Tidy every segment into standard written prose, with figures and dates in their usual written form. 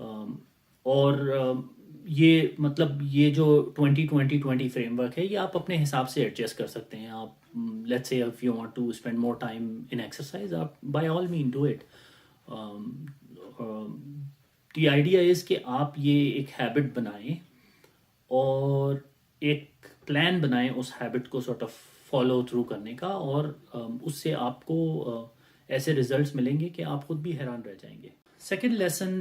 اور یہ مطلب یہ جو 20-20-20 فریم ورک ہے یہ آپ اپنے حساب سے ایڈجسٹ کر سکتے ہیں. آپ let's say if you want to spend more time in exercise, آپ by all means do it. The idea is کہ آپ یہ ایک ہیبٹ بنائیں اور ایک پلان بنائیں اس ہیبٹ کو سارٹ آف فالو تھرو کرنے کا, اور اس سے آپ کو ایسے ریزلٹس ملیں گے کہ آپ خود بھی حیران رہ جائیں گے. سیکنڈ لیسن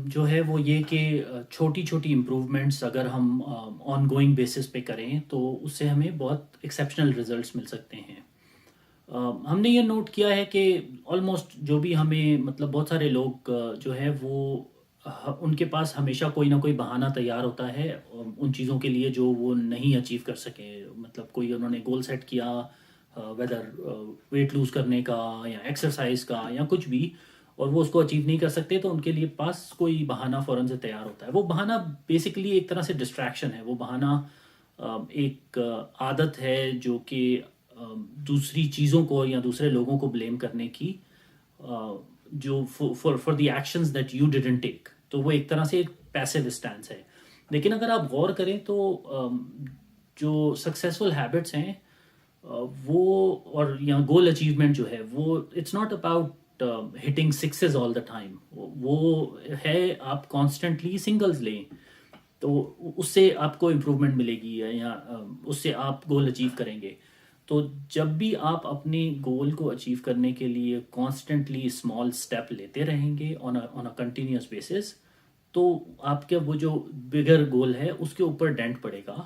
جو ہے وہ یہ کہ چھوٹی چھوٹی امپروومنٹس اگر ہم آن گوئنگ بیسس پہ کریں تو اس سے ہمیں بہت ایکسیپشنل ریزلٹس مل سکتے ہیں. ہم نے یہ نوٹ کیا ہے کہ آلموسٹ جو بھی ہمیں مطلب بہت سارے لوگ جو ہے وہ ان کے پاس ہمیشہ کوئی نہ کوئی بہانہ تیار ہوتا ہے ان چیزوں کے لیے جو وہ نہیں اچیو کر سکیں. مطلب کوئی انہوں نے گول سیٹ کیا ویدر ویٹ لوز کرنے کا یا ایکسرسائز کا یا کچھ بھی, اور وہ اس کو اچیو نہیں کر سکتے تو ان کے لیے پاس کوئی بہانہ فوراً سے تیار ہوتا ہے. وہ بہانہ بیسیکلی ایک طرح سے ڈسٹریکشن ہے. وہ بہانہ ایک عادت ہے جو کہ دوسری چیزوں کو یا دوسرے لوگوں کو بلیم کرنے کی, جو for the actions that you didn't take, تو وہ ایک طرح سے ایک پیسو اسٹینس ہے. لیکن اگر آپ غور کریں تو جو سکسیزفل ہیبٹس ہیں وہ اور یا گول اچیومنٹ جو ہے وہ it's not about hitting sixes all the time. وہ ہے آپ کانسٹنٹلی سنگلز لیں تو اس سے آپ کو امپروومنٹ ملے گی یا اس سے آپ گول اچیو کریں گے. تو جب بھی آپ اپنے گول کو اچیو کرنے کے لیے کانسٹنٹلی اسمال اسٹیپ لیتے رہیں گے آن اے کنٹینیوس بیسس, تو آپ کے وہ جو بگر گول ہے اس کے اوپر ڈینٹ پڑے گا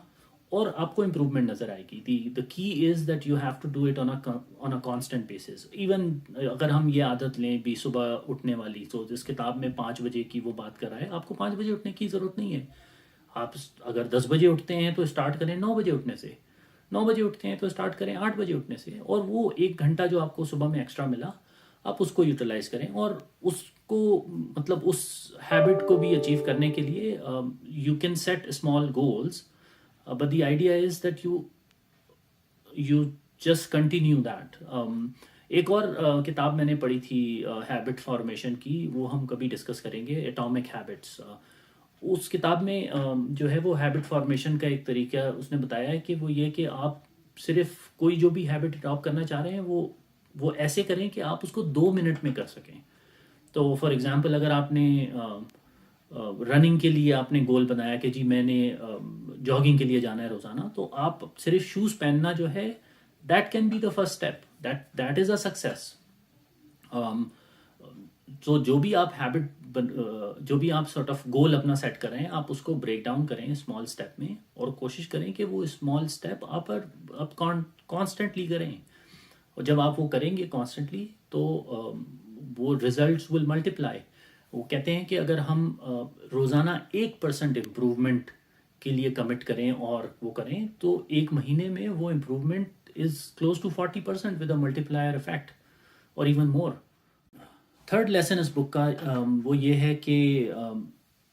اور آپ کو امپروومنٹ نظر آئے گی. The key is that you have to do it on a constant basis. Even اگر ہم یہ عادت لیں بھی صبح اٹھنے والی, تو اس کتاب میں 5 بجے کی وہ بات کر رہا ہے, آپ کو 5 بجے اٹھنے کی ضرورت نہیں ہے. آپ اگر 10 بجے اٹھتے ہیں تو اسٹارٹ کریں 9 بجے اٹھنے سے, 9 بجے اٹھتے ہیں تو اسٹارٹ کریں 8 بجے اٹھنے سے, اور وہ 1 گھنٹہ جو آپ کو صبح میں ایکسٹرا ملا آپ اس کو یوٹیلائز کریں, اور اس کو مطلب اس ہیبٹ کو بھی اچیو کرنے کے لیے you can set small goals, but the idea is that you just continue that. ایک اور کتاب میں نے پڑھی تھی ہیبٹ فارمیشن کی, وہ ہم کبھی ڈسکس کریں گے, ایٹامک ہیبٹس. اس کتاب میں جو ہے وہ ہیبٹ فارمیشن کا ایک طریقہ اس نے بتایا ہے کہ وہ یہ کہ آپ صرف کوئی جو بھی ہیبٹ اڈاپٹ کرنا چاہ رہے ہیں وہ ایسے کریں کہ آپ اس کو 2 منٹ میں کر سکیں. تو فار ایگزامپل اگر آپ نے رننگ کے لیے آپ نے گول بنایا کہ جی میں نے جاگنگ کے لیے جانا ہے روزانہ, تو آپ صرف شوز پہننا جو ہے that can be the first step, that is a success. تو جو بھی آپ ہیبٹ جو بھی آپ سارٹ آف گول اپنا سیٹ کر رہے ہیں آپ اس کو بریک ڈاؤن کریں اسمال اسٹیپ میں, اور کوشش کریں کہ وہ اسمال اسٹیپ آپ کانسٹنٹلی کریں. اور جب آپ وہ کریں گے کانسٹنٹلی تو وہ ریزلٹس ول ملٹیپلائی. وہ کہتے ہیں کہ اگر ہم روزانہ 1% امپروومنٹ کے لیے کمٹ کریں اور وہ کریں تو 1 مہینے میں وہ improvement is close to 40% with a multiplier effect اور ایون مور. تھرڈ لیسن اس بک کا وہ یہ ہے کہ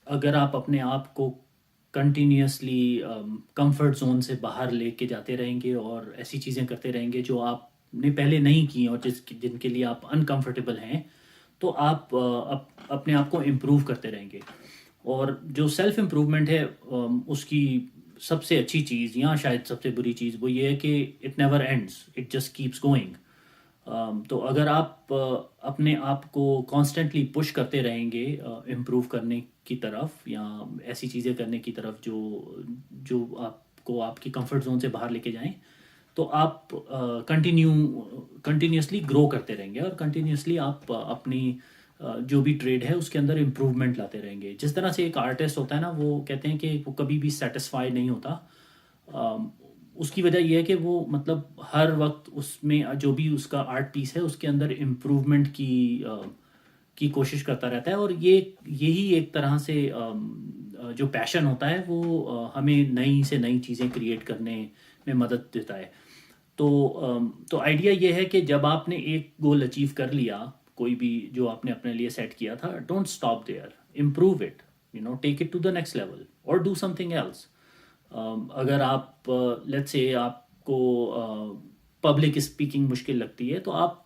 اگر آپ اپنے آپ کو کنٹینیوسلی کمفرٹ زون سے باہر لے کے جاتے رہیں گے اور ایسی چیزیں کرتے رہیں گے جو آپ نے پہلے نہیں کی اور جن کے لیے آپ انکمفرٹیبل ہیں, تو آپ اپنے آپ کو امپروو کرتے رہیں گے. اور جو سیلف امپروومنٹ ہے اس کی سب سے اچھی چیز یا شاید سب سے بری چیز وہ یہ ہے کہ it never ends, it just keeps going. تو اگر آپ اپنے آپ کو کانسٹنٹلی پش کرتے رہیں گے امپروو کرنے کی طرف یا ایسی چیزیں کرنے کی طرف جو آپ کو آپ کی کمفرٹ زون سے باہر لے کے جائیں, تو آپ کنٹینیوسلی گرو کرتے رہیں گے اور کنٹینیوسلی آپ اپنی جو بھی ٹریڈ ہے اس کے اندر امپروومنٹ لاتے رہیں گے. جس طرح سے ایک آرٹسٹ ہوتا ہے نا, وہ کہتے ہیں کہ وہ کبھی بھی سیٹسفائی نہیں ہوتا. اس کی وجہ یہ ہے کہ وہ مطلب ہر وقت اس میں جو بھی اس کا آرٹ پیس ہے اس کے اندر امپروومنٹ کی کوشش کرتا رہتا ہے. اور یہی ایک طرح سے جو پیشن ہوتا ہے وہ ہمیں نئی سے نئی چیزیں کریٹ کرنے میں مدد دیتا ہے. تو آئیڈیا یہ ہے کہ جب آپ نے ایک گول اچیو کر لیا, کوئی بھی جو آپ نے اپنے لیے سیٹ کیا تھا, don't stop there, improve it, take it to the next level اور ڈو سم تھنگ ایلس. اگر آپ لیٹس سے آپ کو پبلک اسپیکنگ مشکل لگتی ہے تو آپ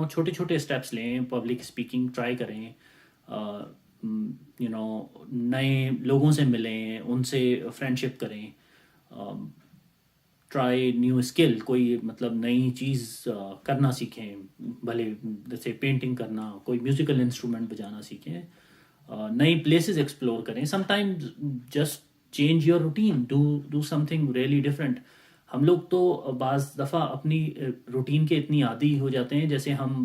چھوٹے چھوٹے اسٹیپس لیں, پبلک اسپیکنگ ٹرائی کریں. نئے لوگوں سے ملیں، ان سے فرینڈشپ کریں، ٹرائی نیو اسکل، کوئی مطلب نئی چیز کرنا سیکھیں، بھلے جیسے پینٹنگ کرنا، کوئی میوزیکل انسٹرومنٹ بجانا سیکھیں، نئی پلیسز ایکسپلور کریں. Some time just change your routine, do some thing really different. ہم لوگ تو بعض دفعہ اپنی روٹین کے اتنی عادی ہو جاتے ہیں، جیسے ہم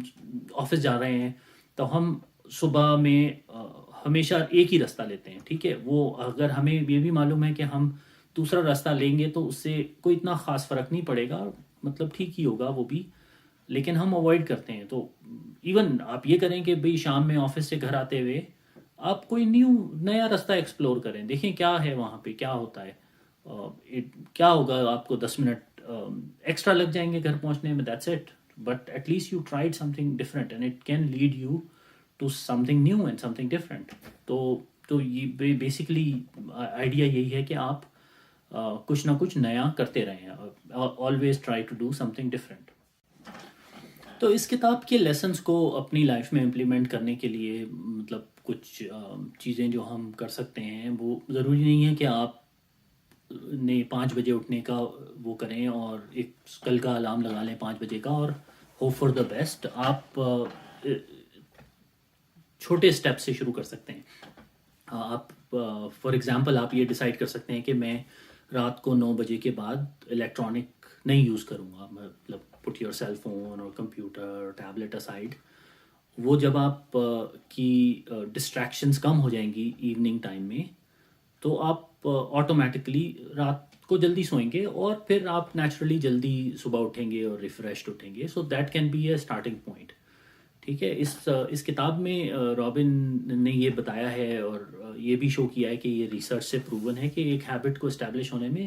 آفس جا رہے ہیں تو ہم صبح میں ہمیشہ ایک ہی راستہ لیتے ہیں، ٹھیک ہے. وہ اگر ہمیں یہ بھی معلوم ہے کہ ہم دوسرا راستہ لیں گے تو اس سے کوئی اتنا خاص فرق نہیں پڑے گا، مطلب ٹھیک ہی ہوگا وہ بھی، لیکن ہم اوائڈ کرتے ہیں. تو ایون آپ یہ کریں کہ بھئی شام میں آفس سے گھر آتے ہوئے آپ کوئی نیا راستہ ایکسپلور کریں، دیکھیں کیا ہے وہاں پہ، کیا ہوتا ہے. کیا ہوگا، آپ کو 10 منٹ ایکسٹرا لگ جائیں گے گھر پہنچنے میں، that's it. But at least you tried something different and it can lead you to something new and something different. تو یہ بیسکلی آئیڈیا یہی ہے کہ آپ کچھ نہ کچھ نیا کرتے رہیں، always try to do something different. تو اس کتاب کے لیسنس کو اپنی لائف میں امپلیمنٹ کرنے کے لیے مطلب کچھ چیزیں جو ہم کر سکتے ہیں، وہ ضروری نہیں ہے کہ آپ نے 5 بجے اٹھنے کا وہ کریں اور ایک کل کا الارم لگا لیں 5 بجے کا اور ہوپ فار دا بیسٹ. آپ چھوٹے اسٹیپ سے شروع کر سکتے ہیں. آپ فار ایگزامپل آپ یہ ڈیسائیڈ کر سکتے ہیں کہ میں رات کو 9 بجے کے بعد الیکٹرانک نہیں یوز کروں گا، مطلب پٹ یور سیل فون اور کمپیوٹر ٹیبلٹ اسائڈ. وہ جب آپ کی ڈسٹریکشنز کم ہو جائیں گی ایوننگ ٹائم میں، تو آپ آٹومیٹکلی رات کو جلدی سوئیں گے اور پھر آپ نیچرلی جلدی صبح اٹھیں گے اور ریفریشڈ اٹھیں گے. So that can be a starting point. ٹھیک ہے. اس کتاب میں رابن نے یہ بتایا ہے اور یہ بھی شو کیا ہے کہ یہ ریسرچ سے پروون ہے کہ ایک ہیبٹ کو اسٹیبلش ہونے میں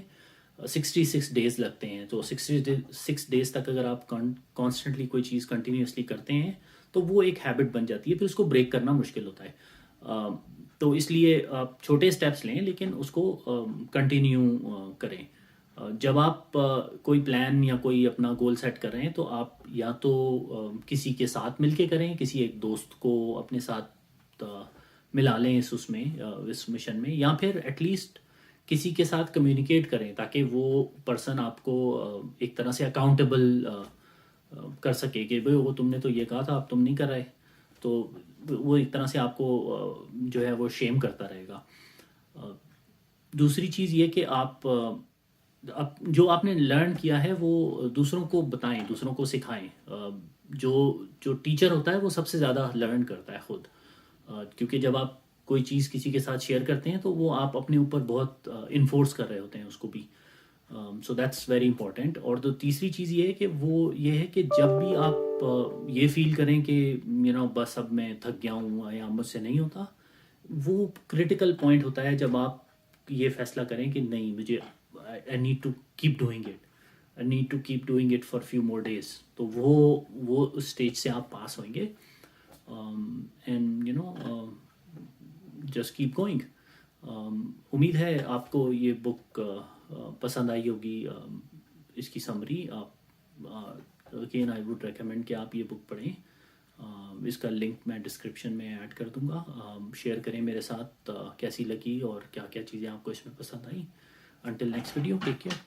66 ڈیز لگتے ہیں. تو 66 ڈیز تک اگر آپ کانسٹنٹلی کوئی چیز کنٹینیوسلی کرتے ہیں تو وہ ایک ہیبٹ بن جاتی ہے، پھر اس کو بریک کرنا مشکل ہوتا ہے. تو اس لیے آپ چھوٹے اسٹیپس لیں لیکن اس کو کنٹینیو کریں. جب آپ کوئی پلان یا کوئی اپنا گول سیٹ کر رہے ہیں تو آپ یا تو کسی کے ساتھ مل کے کریں، کسی ایک دوست کو اپنے ساتھ ملا لیں اس مشن میں، یا پھر ایٹ لیسٹ کسی کے ساتھ کمیونیکیٹ کریں تاکہ وہ پرسن آپ کو ایک طرح سے اکاؤنٹیبل کر سکے کہ بھئی وہ تم نے تو یہ کہا تھا اب تم نہیں کر رہے. تو وہ ایک طرح سے آپ کو جو ہے وہ شیم کرتا رہے گا. دوسری چیز یہ کہ آپ جو آپ نے لرن کیا ہے وہ دوسروں کو بتائیں، دوسروں کو سکھائیں. جو ٹیچر ہوتا ہے وہ سب سے زیادہ لرن کرتا ہے خود، کیونکہ جب آپ کوئی چیز کسی کے ساتھ شیئر کرتے ہیں تو وہ آپ اپنے اوپر بہت انفورس کر رہے ہوتے ہیں اس کو بھی. So that's very important. اور تیسری چیز یہ ہے کہ وہ یہ ہے کہ جب بھی آپ یہ فیل کریں کہ بس اب میں تھک گیا ہوں یا مجھ سے نہیں ہوتا، وہ کریٹیکل پوائنٹ ہوتا ہے جب آپ یہ فیصلہ کریں کہ نہیں، مجھے I need to keep doing it. I need to keep doing it for few more days. تو وہ اس اسٹیج سے آپ پاس ہوئیں گے. And just keep going. امید ہے آپ کو یہ بک پسند آئی ہوگی. اس کی سمری آپ اگین آئی ووڈ ریکمینڈ کہ آپ یہ بک پڑھیں. اس کا لنک میں ڈسکرپشن میں ایڈ کر دوں گا. شیئر کریں میرے ساتھ کیسی لگی اور کیا کیا چیزیں آپ کو اس میں پسند آئیں. Until next video, take care.